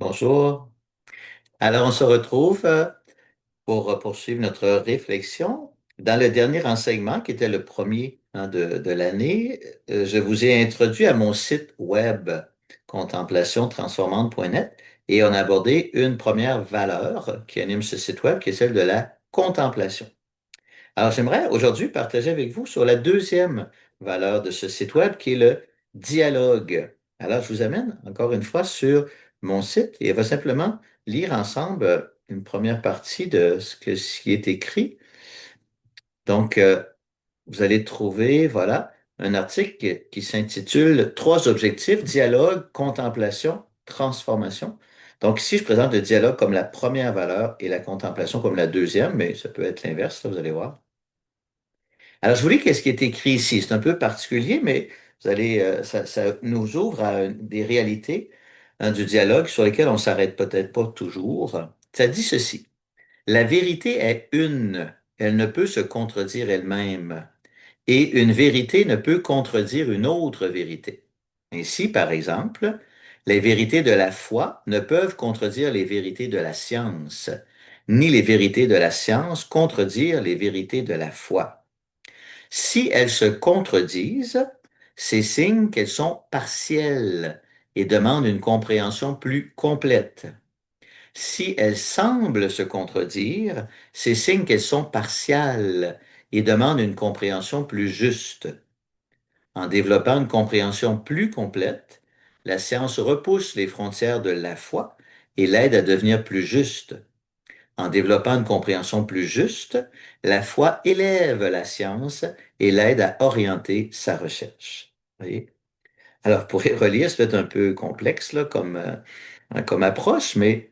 Bonjour. Alors, on se retrouve pour poursuivre notre réflexion. Dans le dernier enseignement, qui était le premier de l'année, je vous ai introduit à mon site web contemplationtransformante.net et on a abordé une première valeur qui anime ce site web, qui est celle de la contemplation. Alors, j'aimerais aujourd'hui partager avec vous sur la deuxième valeur de ce site web qui est le dialogue. Alors, je vous amène encore une fois sur mon site et on va simplement lire ensemble une première partie de ce qui est écrit. Donc, vous allez trouver, voilà, un article qui s'intitule Trois objectifs, dialogue, contemplation, transformation. Donc, ici, je présente le dialogue comme la première valeur et la contemplation comme la deuxième, mais ça peut être l'inverse, là, vous allez voir. Alors, je vous lis qu'est-ce qui est écrit ici. C'est un peu particulier, mais vous allez, ça nous ouvre à des réalités du dialogue sur lesquelles on s'arrête peut-être pas toujours. Ça dit ceci. La vérité est une. Elle ne peut se contredire elle-même. Et une vérité ne peut contredire une autre vérité. Ainsi, par exemple, les vérités de la foi ne peuvent contredire les vérités de la science, ni les vérités de la science contredire les vérités de la foi. Si elles se contredisent, c'est signe qu'elles sont partielles et demandent une compréhension plus complète. Si elles semblent se contredire, c'est signe qu'elles sont partiales et demandent une compréhension plus juste. En développant une compréhension plus complète, la science repousse les frontières de la foi et l'aide à devenir plus juste. En développant une compréhension plus juste, la foi élève la science et l'aide à orienter sa recherche. Vous voyez? Alors, pour y relire, c'est peut-être un peu complexe là, comme approche, mais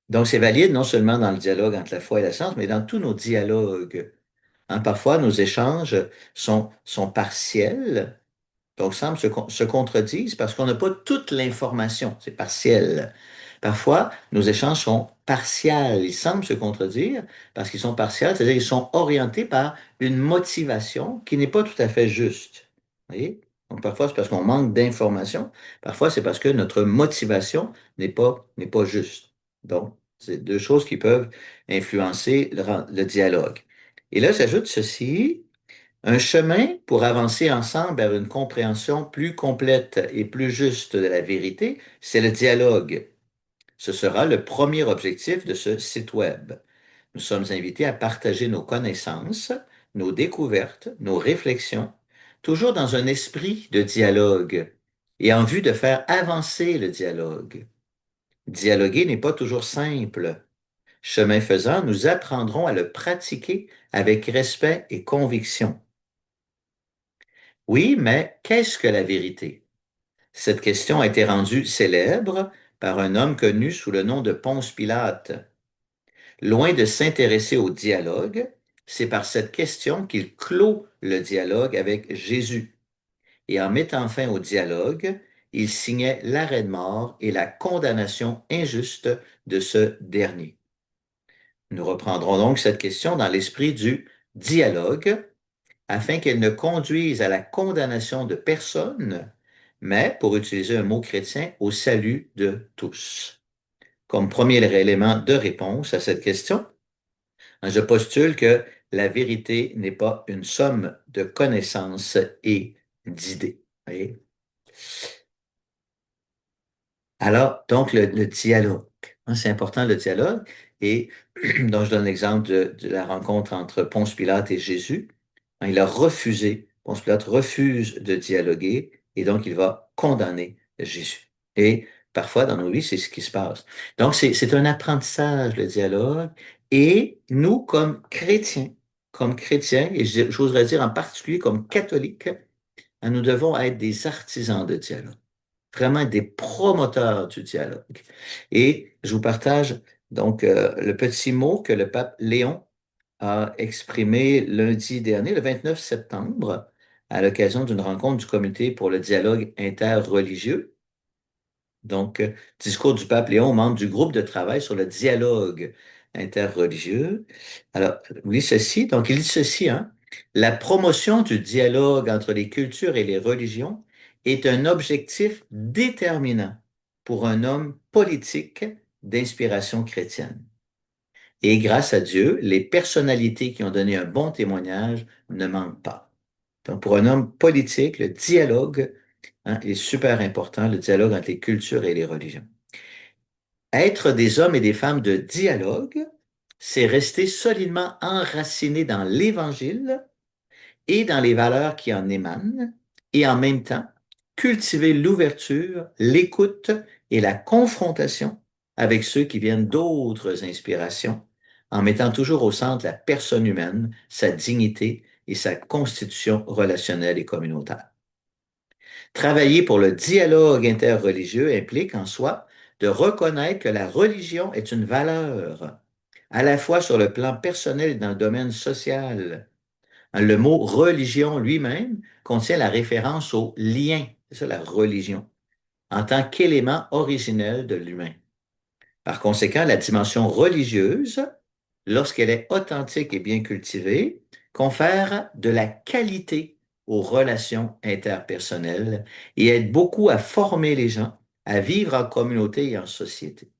donc c'est valide non seulement dans le dialogue entre la foi et la science, mais dans tous nos dialogues. Hein, parfois, nos échanges sont partiels, donc semblent se contredisent parce qu'on n'a pas toute l'information, c'est partiel. Parfois, nos échanges sont partiels, ils semblent se contredire parce qu'ils sont partiels, c'est-à-dire qu'ils sont orientés par une motivation qui n'est pas tout à fait juste. Vous voyez? Donc parfois, c'est parce qu'on manque d'informations, parfois c'est parce que notre motivation n'est pas juste. Donc, c'est deux choses qui peuvent influencer le dialogue. Et là, j'ajoute ceci. Un chemin pour avancer ensemble vers une compréhension plus complète et plus juste de la vérité, c'est le dialogue. Ce sera le premier objectif de ce site web. Nous sommes invités à partager nos connaissances, nos découvertes, nos réflexions, toujours dans un esprit de dialogue et en vue de faire avancer le dialogue. Dialoguer n'est pas toujours simple. Chemin faisant, nous apprendrons à le pratiquer avec respect et conviction. Oui, mais qu'est-ce que la vérité? Cette question a été rendue célèbre par un homme connu sous le nom de Ponce Pilate. Loin de s'intéresser au dialogue, c'est par cette question qu'il clôt le dialogue avec Jésus. Et en mettant fin au dialogue, il signait l'arrêt de mort et la condamnation injuste de ce dernier. Nous reprendrons donc cette question dans l'esprit du dialogue afin qu'elle ne conduise à la condamnation de personne, mais, pour utiliser un mot chrétien, au salut de tous. Comme premier élément de réponse à cette question, je postule que la vérité n'est pas une somme de connaissances et d'idées. Voyez? Alors, donc, le dialogue. Hein, c'est important le dialogue. Et donc, je donne l'exemple de la rencontre entre Ponce Pilate et Jésus. Hein, il a refusé, Ponce Pilate refuse de dialoguer et donc il va condamner Jésus. Et parfois, dans nos vies, c'est ce qui se passe. Donc, c'est un apprentissage, le dialogue. Et nous, comme chrétiens, et j'oserais dire en particulier comme catholiques, hein, nous devons être des artisans de dialogue, vraiment des promoteurs du dialogue. Et je vous partage donc le petit mot que le pape Léon a exprimé lundi dernier, le 29 septembre, à l'occasion d'une rencontre du Comité pour le dialogue interreligieux. Donc, discours du pape Léon, membre du groupe de travail sur le dialogue interreligieux. Alors, oui, ceci, donc il dit ceci, hein, la promotion du dialogue entre les cultures et les religions est un objectif déterminant pour un homme politique d'inspiration chrétienne. Et grâce à Dieu, les personnalités qui ont donné un bon témoignage ne manquent pas. Donc, pour un homme politique, le dialogue, hein, est super important, le dialogue entre les cultures et les religions. Être des hommes et des femmes de dialogue, c'est rester solidement enraciné dans l'Évangile et dans les valeurs qui en émanent, et en même temps, cultiver l'ouverture, l'écoute et la confrontation avec ceux qui viennent d'autres inspirations, en mettant toujours au centre la personne humaine, sa dignité et sa constitution relationnelle et communautaire. Travailler pour le dialogue interreligieux implique en soi de reconnaître que la religion est une valeur, à la fois sur le plan personnel et dans le domaine social. Le mot religion lui-même contient la référence au lien, c'est ça la religion, en tant qu'élément originel de l'humain. Par conséquent, la dimension religieuse, lorsqu'elle est authentique et bien cultivée, confère de la qualité aux relations interpersonnelles et aide beaucoup à former les gens à vivre en communauté et en société.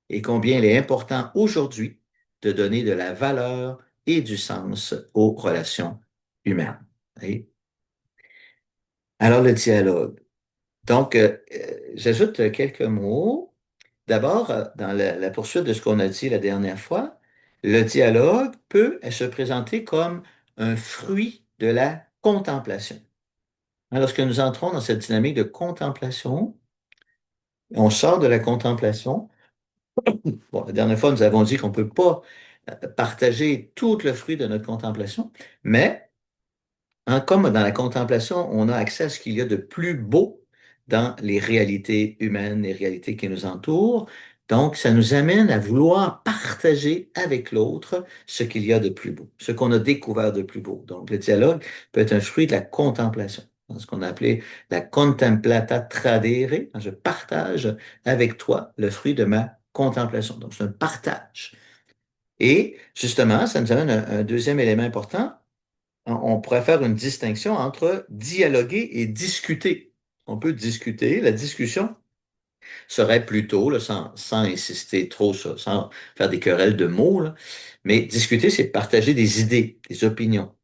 Et combien il est important aujourd'hui de donner de la valeur et du sens aux relations humaines. Oui. Alors, le dialogue. Donc, j'ajoute quelques mots. D'abord, dans la poursuite de ce qu'on a dit la dernière fois, le dialogue peut se présenter comme un fruit de la contemplation. Lorsque nous entrons dans cette dynamique de contemplation, on sort de la contemplation. Bon, la dernière fois, nous avons dit qu'on ne peut pas partager tout le fruit de notre contemplation, mais hein, comme dans la contemplation, on a accès à ce qu'il y a de plus beau dans les réalités humaines, les réalités qui nous entourent. Donc, ça nous amène à vouloir partager avec l'autre ce qu'il y a de plus beau, ce qu'on a découvert de plus beau. Donc, le dialogue peut être un fruit de la contemplation, dans ce qu'on a appelé la contemplata tradere. Je partage avec toi le fruit de ma contemplation. Donc, c'est un partage. Et justement, ça nous amène à un deuxième élément important. On pourrait faire une distinction entre dialoguer et discuter. On peut discuter. La discussion serait plutôt, là, sans insister trop, sans faire des querelles de mots, là, mais discuter, c'est partager des idées, des opinions.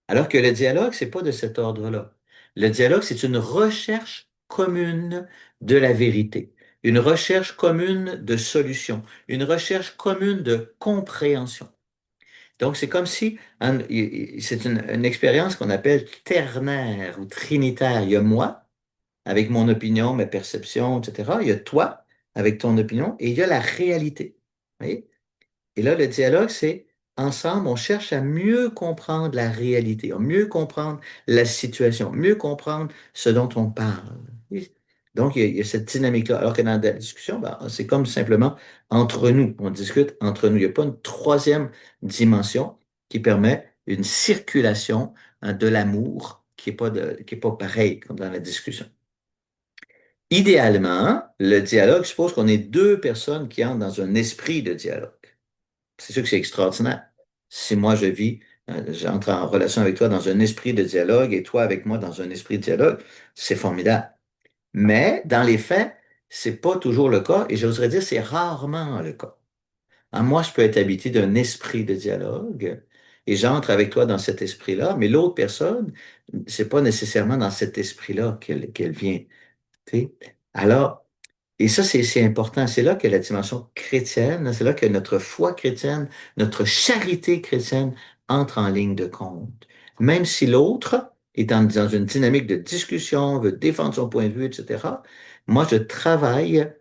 Alors que le dialogue, c'est pas de cet ordre-là. Le dialogue, c'est une recherche commune de la vérité, une recherche commune de solutions, une recherche commune de compréhension. Donc, c'est comme si c'est une expérience qu'on appelle ternaire ou trinitaire. Il y a moi, avec mon opinion, mes perceptions, etc. Il y a toi, avec ton opinion, et il y a la réalité. Vous voyez? Et là, le dialogue, c'est ensemble, on cherche à mieux comprendre la réalité, à mieux comprendre la situation, mieux comprendre ce dont on parle. Donc, il y a cette dynamique-là. Alors que dans la discussion, ben, c'est comme simplement entre nous. On discute entre nous. Il n'y a pas une troisième dimension qui permet une circulation, hein, de l'amour qui est pas pareil comme dans la discussion. Idéalement, le dialogue suppose qu'on est deux personnes qui entrent dans un esprit de dialogue. C'est sûr que c'est extraordinaire. Si moi je vis, j'entre en relation avec toi dans un esprit de dialogue et toi avec moi dans un esprit de dialogue, c'est formidable. Mais dans les faits, c'est pas toujours le cas et j'oserais dire c'est rarement le cas. Moi, je peux être habité d'un esprit de dialogue et j'entre avec toi dans cet esprit-là, mais l'autre personne, c'est pas nécessairement dans cet esprit-là qu'elle vient. Tu sais. Alors, et ça, c'est important. C'est là que la dimension chrétienne, c'est là que notre foi chrétienne, notre charité chrétienne entre en ligne de compte. Même si l'autre est dans une dynamique de discussion, veut défendre son point de vue, etc., moi, je travaille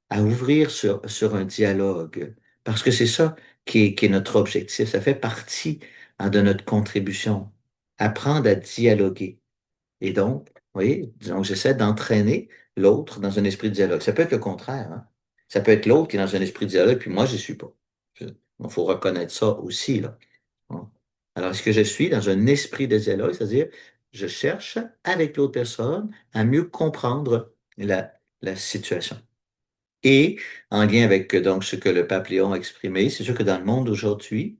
à ouvrir sur un dialogue. Parce que c'est ça qui est notre objectif. Ça fait partie, hein, de notre contribution. Apprendre à dialoguer. Et donc, vous voyez, donc j'essaie d'entraîner l'autre dans un esprit de dialogue. Ça peut être le contraire, hein. Ça peut être l'autre qui est dans un esprit de dialogue, puis moi, je suis pas. Il faut reconnaître ça aussi, là. Hein. Alors, est-ce que je suis dans un esprit de dialogue, c'est-à-dire, je cherche avec l'autre personne à mieux comprendre la situation. Et en lien avec donc ce que le pape Léon a exprimé, c'est sûr que dans le monde d'aujourd'hui,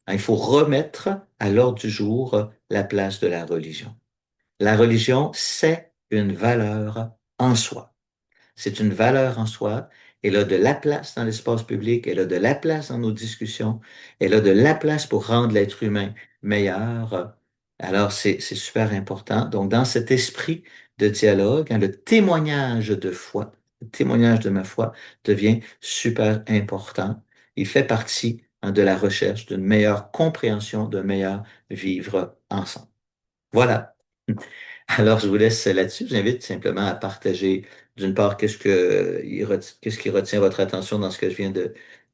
hein, il faut remettre à l'ordre du jour la place de la religion. La religion, c'est une valeur en soi. C'est une valeur en soi Elle a de la place dans l'espace public, elle a de la place dans nos discussions, elle a de la place pour rendre l'être humain meilleur. Alors, c'est super important. Donc, dans cet esprit de dialogue, hein, le témoignage de foi, le témoignage de ma foi devient super important. Il fait partie, hein, de la recherche d'une meilleure compréhension, d'un meilleur vivre ensemble. Voilà. Alors, je vous laisse là-dessus. Je vous invite simplement à partager, d'une part, qu'est-ce qui retient votre attention dans ce que je viens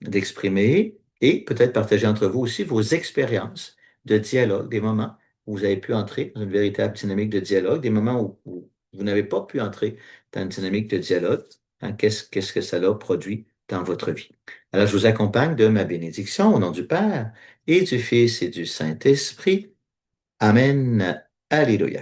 d'exprimer, et peut-être partager entre vous aussi vos expériences de dialogue, des moments où vous avez pu entrer dans une véritable dynamique de dialogue, des moments où vous n'avez pas pu entrer dans une dynamique de dialogue. Hein, qu'est-ce que ça a produit dans votre vie? Alors, je vous accompagne de ma bénédiction au nom du Père et du Fils et du Saint-Esprit. Amen. Alléluia.